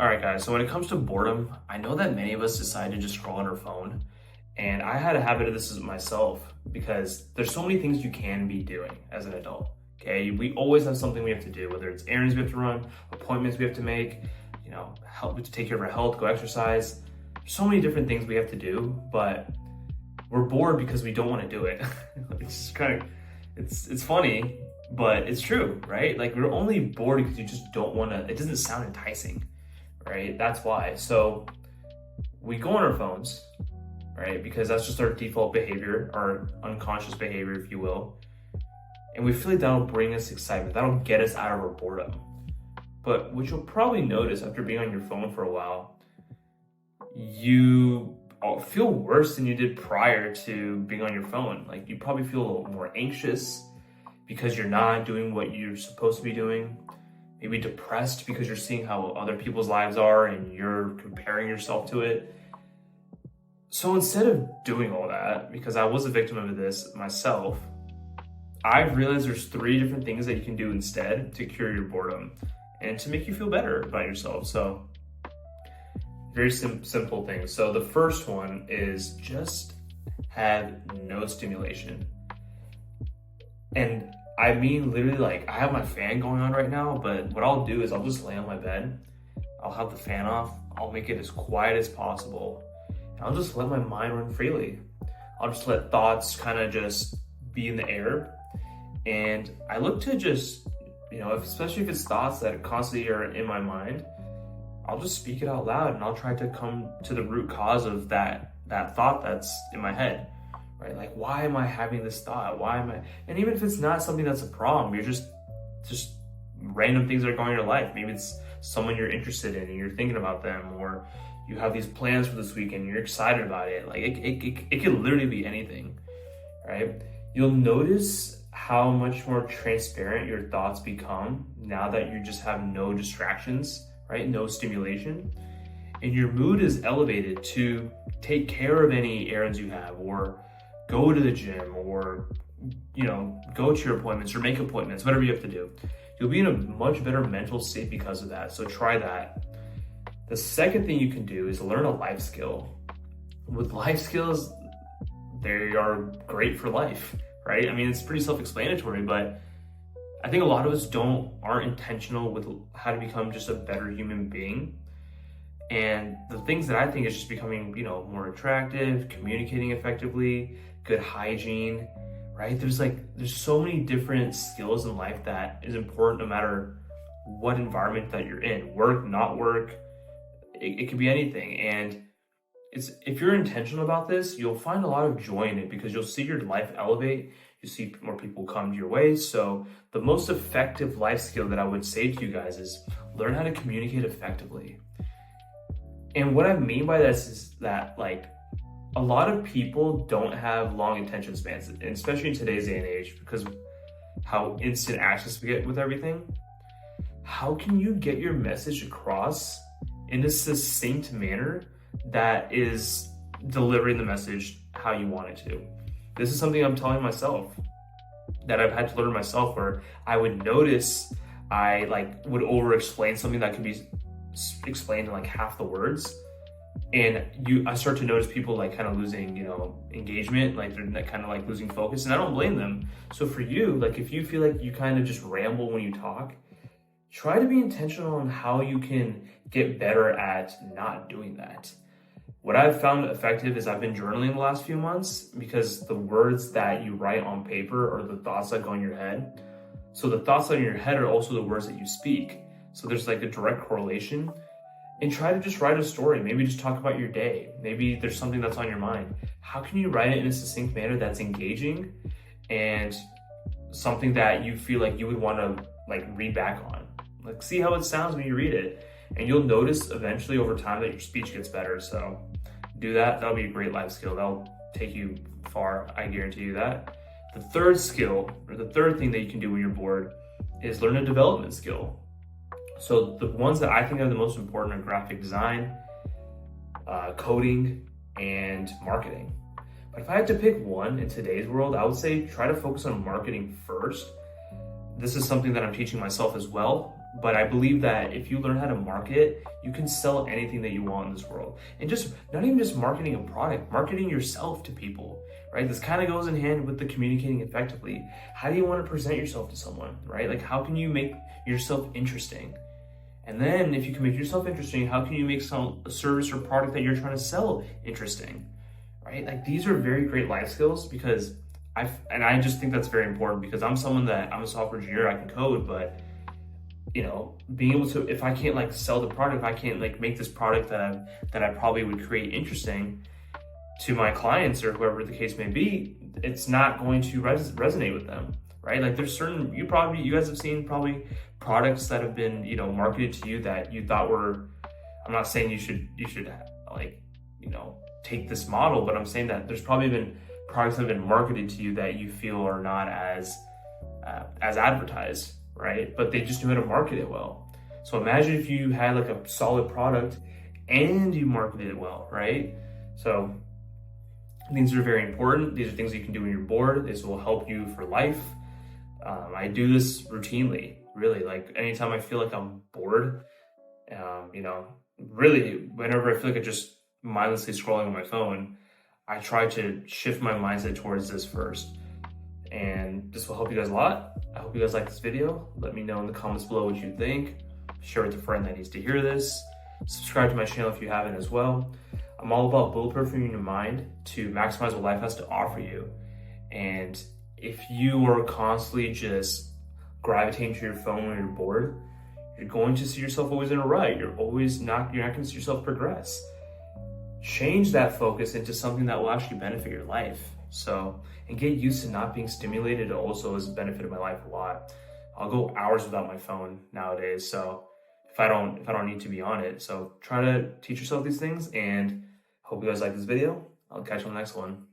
All right, guys. So when it comes to boredom, I know that many of us decide to just scroll on our phone. And I had a habit of this as myself because there's so many things you can be doing as an adult. Okay. We always have something we have to do, whether it's errands we have to run, appointments we have to make, help to take care of our health, go exercise. So many different things we have to do, but we're bored because we don't want to do it. It's kind of, it's funny, but it's true, right? Like we're only bored because you just don't want to, it doesn't sound enticing, right? That's why. So we go on our phones, right? Because that's just our default behavior, our unconscious behavior, if you will. And we feel like that'll bring us excitement. That'll get us out of our boredom. But what you'll probably notice after being on your phone for a while, you feel worse than you did prior to being on your phone. Like you probably feel a little more anxious because you're not doing what you're supposed to be doing. Maybe depressed because you're seeing how other people's lives are and you're comparing yourself to it. So instead of doing all that, because I was a victim of this myself, I've realized there's 3 different things that you can do instead to cure your boredom and to make you feel better about yourself. So very simple things. So the first one is just have no stimulation. And I mean, literally, like I have my fan going on right now, but what I'll do is I'll just lay on my bed. I'll have the fan off. I'll make it as quiet as possible. And I'll just let my mind run freely. I'll just let thoughts kind of just be in the air. And I look to just, especially if it's thoughts that constantly are in my mind, I'll just speak it out loud and I'll try to come to the root cause of that thought that's in my head, right? Like, why am I having this thought? And even if it's not something that's a problem, you're just random things that are going on in your life. Maybe it's someone you're interested in and you're thinking about them, or you have these plans for this weekend, you're excited about it. Like it could literally be anything, right? You'll notice how much more transparent your thoughts become now that you just have no distractions, right? No stimulation. And your mood is elevated to take care of any errands you have, or go to the gym, or, go to your appointments or make appointments, whatever you have to do. You'll be in a much better mental state because of that. So try that. The second thing you can do is learn a life skill. With life skills, they are great for life, right? I mean, it's pretty self-explanatory, but I think a lot of us aren't intentional with how to become just a better human being. And the things that I think is just becoming, more attractive, communicating effectively, good hygiene, right? There's so many different skills in life that is important no matter what environment that you're in, work, not work, it could be anything. And if you're intentional about this, you'll find a lot of joy in it because you'll see your life elevate. You see more people come to your way. So the most effective life skill that I would say to you guys is learn how to communicate effectively. And what I mean by this is that a lot of people don't have long attention spans, and especially in today's day and age, because how instant access we get with everything. How can you get your message across in a succinct manner that is delivering the message how you want it to? This is something I'm telling myself that I've had to learn myself, where I would notice I would over explain something that could be explained in half the words. And I start to notice people kind of losing, engagement, they're kind of losing focus, and I don't blame them. So for you, if you feel like you kind of just ramble when you talk, try to be intentional on how you can get better at not doing that. What I've found effective is I've been journaling the last few months, because the words that you write on paper are the thoughts that go in your head. So the thoughts that are in your head are also the words that you speak. So there's a direct correlation. And try to just write a story. Maybe just talk about your day. Maybe there's something that's on your mind. How can you write it in a succinct manner that's engaging and something that you feel like you would want to read back on? See how it sounds when you read it. And you'll notice eventually over time that your speech gets better. So do that. That'll be a great life skill. That'll take you far. I guarantee you that. The third skill, or the third thing that you can do when you're bored, is learn a development skill. So the ones that I think are the most important are graphic design, coding, and marketing. But if I had to pick one in today's world, I would say try to focus on marketing first. This is something that I'm teaching myself as well. But I believe that if you learn how to market, you can sell anything that you want in this world. And just not even just marketing a product, marketing yourself to people, right? This kind of goes in hand with the communicating effectively. How do you want to present yourself to someone, right? Like, how can you make yourself interesting? And then if you can make yourself interesting, how can you make a service or product that you're trying to sell interesting, right? Like, these are very great life skills because I just think that's very important because I'm a software engineer, I can code, but being able to, if I can't like sell the product, if I can't like make this product that I probably would create interesting to my clients or whoever the case may be, it's not going to resonate with them, right? Like, there's certain, you guys have seen probably products that have been, marketed to you that you thought were, I'm not saying you should like, take this model, but I'm saying that there's probably been products that have been marketed to you that you feel are not as advertised, right? But they just knew how to market it well. So imagine if you had like a solid product and you marketed it well, right? So these are very important. These are things you can do when you're bored. This will help you for life. I do this routinely, really. Like, anytime I feel like I'm bored, really, whenever I feel like I'm just mindlessly scrolling on my phone, I try to shift my mindset towards this first. And this will help you guys a lot. I hope you guys like this video. Let me know in the comments below what you think. Share with a friend that needs to hear this. Subscribe to my channel if you haven't as well. I'm all about bulletproofing your mind to maximize what life has to offer you. And if you are constantly just gravitating to your phone when you're bored, you're going to see yourself always in a rut. You're not going to see yourself progress. Change that focus into something that will actually benefit your life. So, and get used to not being stimulated also has benefited my life a lot. I'll go hours without my phone nowadays. So if I don't need to be on it. So try to teach yourself these things, and hope you guys like this video. I'll catch you on the next one.